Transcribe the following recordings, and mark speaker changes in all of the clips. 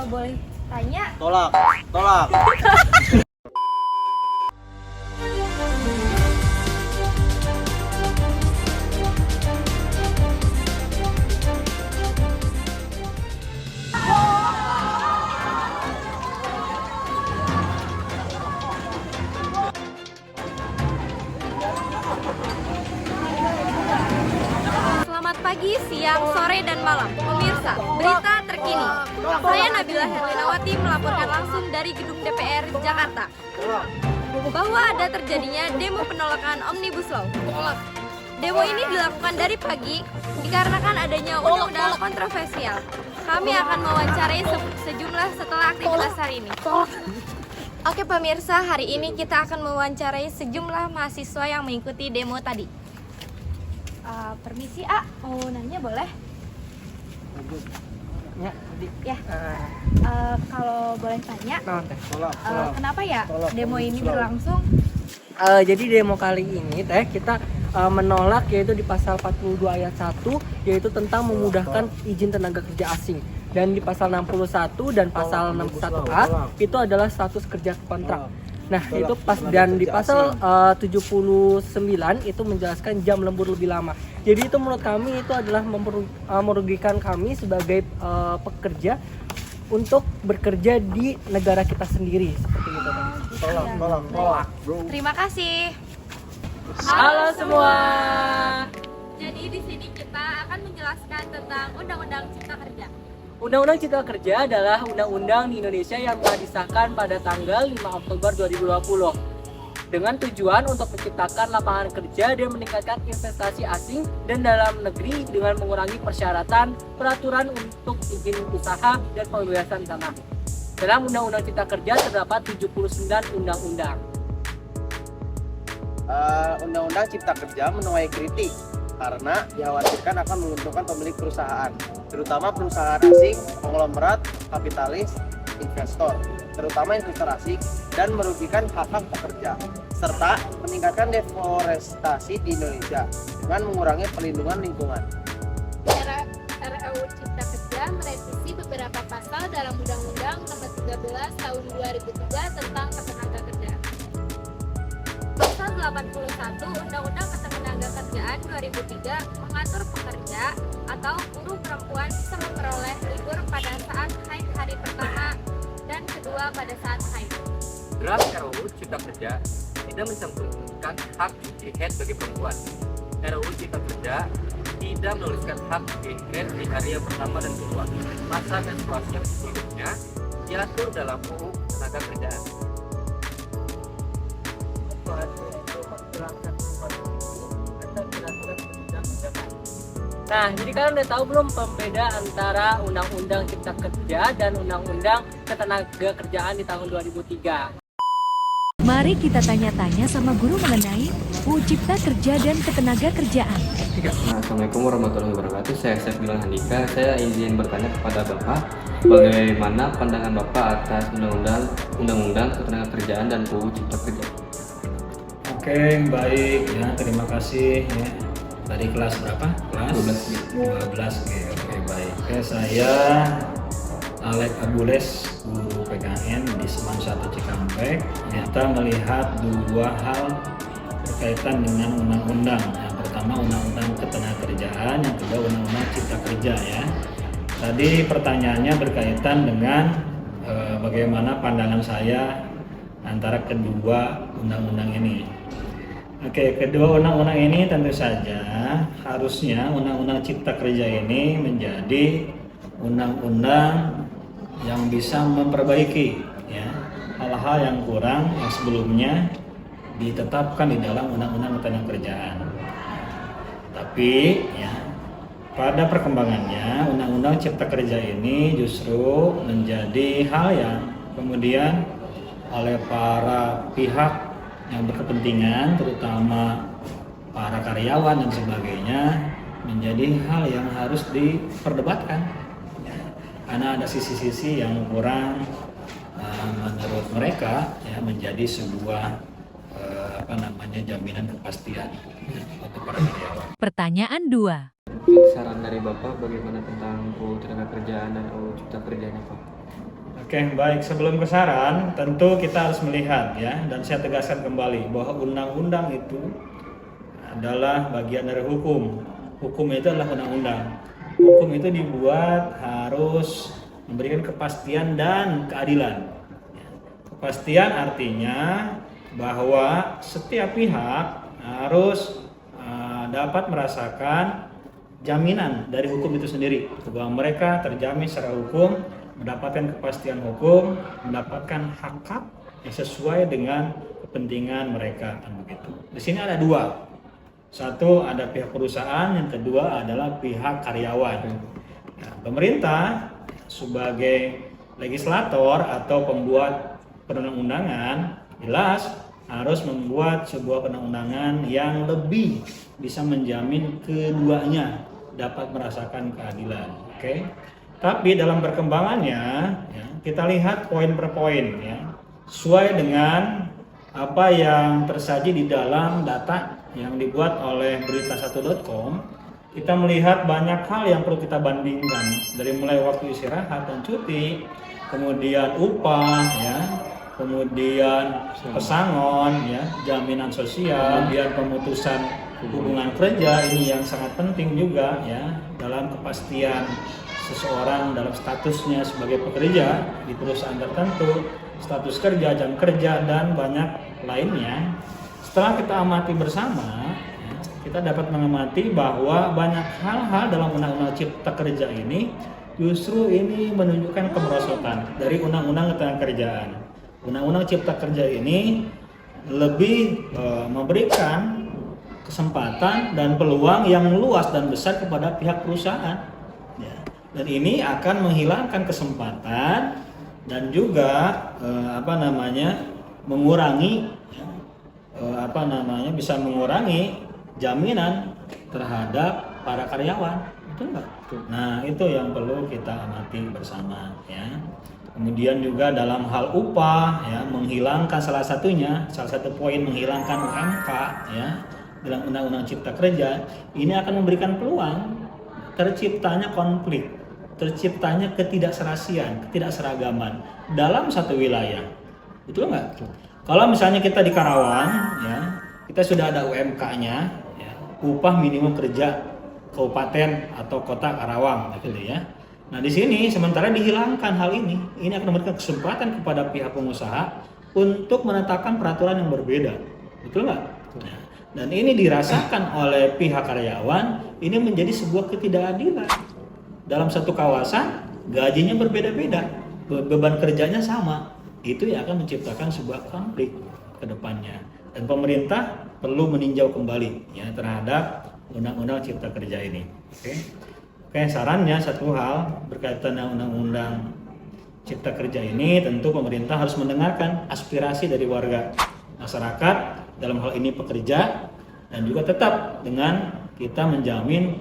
Speaker 1: kalau boleh tanya.
Speaker 2: Tolak, tolak.
Speaker 1: Selamat pagi, siang, sore, dan malam. Pemirsa, berita terkini. Saya Nabila Herlinawati melaporkan langsung dari gedung DPR Jakarta bahwa ada terjadinya demo penolakan Omnibus Law. Demo ini dilakukan dari pagi dikarenakan adanya undang-undang kontroversial. Kami akan mewawancarai sejumlah setelah aktivitas hari ini. Oke pemirsa, hari ini kita akan mewawancarai sejumlah mahasiswa yang mengikuti demo tadi. Permisi A, mau nanya boleh? Ya. Kalau boleh tanya, kenapa ya demo ini berlangsung?
Speaker 3: Jadi demo kali ini kita menolak yaitu di pasal 42 ayat 1 yaitu tentang memudahkan izin tenaga kerja asing, dan di pasal 61 dan pasal 61A itu adalah status kerja kontrak. Nah, itu dan di pasal 79 itu menjelaskan jam lembur lebih lama. Jadi itu menurut kami itu adalah merugikan kami sebagai pekerja untuk bekerja di negara kita sendiri seperti itu.
Speaker 2: Tolak.
Speaker 1: Terima kasih.
Speaker 3: Halo semua.
Speaker 1: Jadi di sini kita akan menjelaskan tentang Undang-Undang Cipta Kerja.
Speaker 3: Undang-Undang Cipta Kerja adalah undang-undang di Indonesia yang telah disahkan pada tanggal 5 Oktober 2020 dengan tujuan untuk menciptakan lapangan kerja dan meningkatkan investasi asing dan dalam negeri dengan mengurangi persyaratan peraturan untuk izin usaha dan pembebasan tanah. Dalam Undang-Undang Cipta Kerja terdapat 79 undang-undang.
Speaker 2: Undang-undang Cipta Kerja menuai kritik karena dikhawatirkan akan menguntungkan pemilik perusahaan, terutama perusahaan asing, konglomerat, kapitalis, investor, terutama investor asing, dan merugikan hak-hak pekerja, serta meningkatkan deforestasi di Indonesia dengan mengurangi perlindungan lingkungan.
Speaker 4: RUU Cipta Kerja merevisi beberapa pasal dalam Undang-Undang Nomor 13 Tahun 2003 tentang Ketenagakerjaan. Pasal 81 Undang-Undang Ketenagakerjaan 2003 mengatur pekerja atau buruh perempuan bisa memperoleh libur pada saat haid hari pertama dan kedua pada saat haid.
Speaker 5: Draft RUU Cipta Kerja tidak mencantumkan hak cuti haid bagi perempuan. RUU Cipta Kerja tidak menuliskan hak cuti haid di hari yang pertama dan kedua. Masa menstruasi yang sebelumnya diatur dalam UU Tenaga Kerjaan.
Speaker 3: Nah, jadi kalian udah tahu belum pembeda antara Undang-Undang Cipta Kerja dan Undang-Undang Ketenagakerjaan di tahun 2003?
Speaker 6: Mari kita tanya-tanya sama guru mengenai UU Cipta Kerja dan Ketenagakerjaan.
Speaker 7: Assalamualaikum warahmatullahi wabarakatuh. Saya Septilan Handika. Saya izin bertanya kepada Bapak, bagaimana pandangan Bapak atas Undang-Undang Ketenagakerjaan dan UU Cipta Kerja?
Speaker 8: Oke, baik ya. Terima kasih ya. Dari kelas berapa? Kelas 12. Oke, baik. Oke, saya Alek Abules, guru PKN di Seman 1 Cikampek. Kita melihat dua hal berkaitan dengan undang-undang. Yang pertama Undang-Undang Ketenagakerjaan, yang kedua Undang-Undang Cipta Kerja ya. Tadi pertanyaannya berkaitan dengan bagaimana pandangan saya antara kedua undang-undang ini. Oke, kedua undang-undang ini tentu saja harusnya Undang-Undang Cipta Kerja ini menjadi undang-undang yang bisa memperbaiki ya hal-hal yang kurang yang sebelumnya ditetapkan di dalam Undang-Undang Ketenagakerjaan. Tapi ya pada perkembangannya Undang-Undang Cipta Kerja ini justru menjadi hal yang kemudian oleh para pihak yang berkepentingan, terutama para karyawan dan sebagainya, menjadi hal yang harus diperdebatkan ya. Karena ada sisi-sisi yang kurang menurut mereka ya, menjadi sebuah jaminan kepastian untuk para karyawan.
Speaker 6: Pertanyaan 2.
Speaker 7: Saran dari Bapak bagaimana tentang UU Tenaga Kerjaan dan UU Cipta Kerjanya, Pak?
Speaker 8: Oke, baik. Sebelum ke saran, tentu kita harus melihat ya, dan saya tegaskan kembali bahwa undang-undang itu adalah bagian dari hukum. Hukum itu adalah undang-undang. Hukum itu dibuat harus memberikan kepastian dan keadilan. Kepastian artinya bahwa setiap pihak harus dapat merasakan jaminan dari hukum itu sendiri, bahwa mereka terjamin secara hukum, mendapatkan kepastian hukum, mendapatkan hak-hak yang sesuai dengan kepentingan mereka, kan begitu. Di sini ada dua, satu ada pihak perusahaan, yang kedua adalah pihak karyawan. Nah, pemerintah sebagai legislator atau pembuat perundang-undangan jelas harus membuat sebuah perundang-undangan yang lebih bisa menjamin keduanya dapat merasakan keadilan. Oke. Tapi dalam perkembangannya ya, kita lihat poin per poin ya, sesuai dengan apa yang tersaji di dalam data yang dibuat oleh berita1.com. Kita melihat banyak hal yang perlu kita bandingkan, dari mulai waktu istirahat dan cuti, kemudian upah ya, kemudian pesangon ya, jaminan sosial, kemudian pemutusan hubungan kerja, ini yang sangat penting juga ya, dalam kepastian seseorang dalam statusnya sebagai pekerja di perusahaan tertentu, status kerja, jam kerja, dan banyak lainnya. Setelah kita amati bersama, kita dapat mengamati bahwa banyak hal-hal dalam Undang-Undang Cipta Kerja ini justru ini menunjukkan kemerosotan dari Undang-Undang Ketenagakerjaan. Undang-Undang Cipta Kerja ini lebih memberikan kesempatan dan peluang yang luas dan besar kepada pihak perusahaan. Ya. Dan ini akan menghilangkan kesempatan dan juga mengurangi bisa mengurangi jaminan terhadap para karyawan, betul nggak? Nah, itu yang perlu kita amati bersama ya. Kemudian juga dalam hal upah ya, menghilangkan salah satu poin menghilangkan UMK ya dalam Undang-Undang Cipta Kerja ini akan memberikan peluang terciptanya konflik, terciptanya ketidakserasian, ketidakseragaman dalam satu wilayah, betul nggak? Kalau misalnya kita di Karawang ya, kita sudah ada UMK-nya ya, upah minimum kerja kabupaten atau kota Karawang gitu ya. Nah, di sini sementara dihilangkan hal ini akan memberikan kesempatan kepada pihak pengusaha untuk menetapkan peraturan yang berbeda, betul nggak? Nah, dan ini dirasakan oleh pihak karyawan, ini menjadi sebuah ketidakadilan. Dalam satu kawasan gajinya berbeda-beda, beban kerjanya sama, itu yang akan menciptakan sebuah konflik ke depannya. Dan pemerintah perlu meninjau kembali ya terhadap Undang-Undang Cipta Kerja ini. Oke, sarannya satu hal berkaitan dengan Undang-Undang Cipta Kerja ini, tentu pemerintah harus mendengarkan aspirasi dari warga masyarakat, dalam hal ini pekerja, dan juga tetap dengan kita menjamin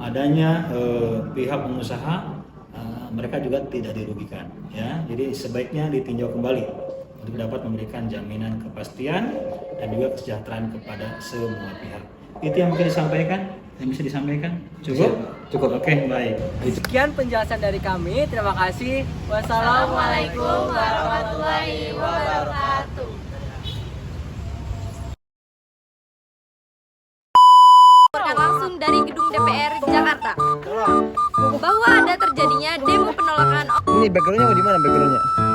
Speaker 8: adanya pihak pengusaha mereka juga tidak dirugikan ya. Jadi sebaiknya ditinjau kembali untuk dapat memberikan jaminan kepastian dan juga kesejahteraan kepada semua pihak. Itu yang mungkin yang bisa disampaikan. Cukup. Oke, baik.
Speaker 3: Sekian penjelasan dari kami. Terima kasih.
Speaker 1: Wassalamualaikum warahmatullahi wabarakatuh. Langsung dari gedung DPR Jakarta bahwa ada terjadinya demo penolakan.
Speaker 2: Ini backgroundnya mau di mana backgroundnya?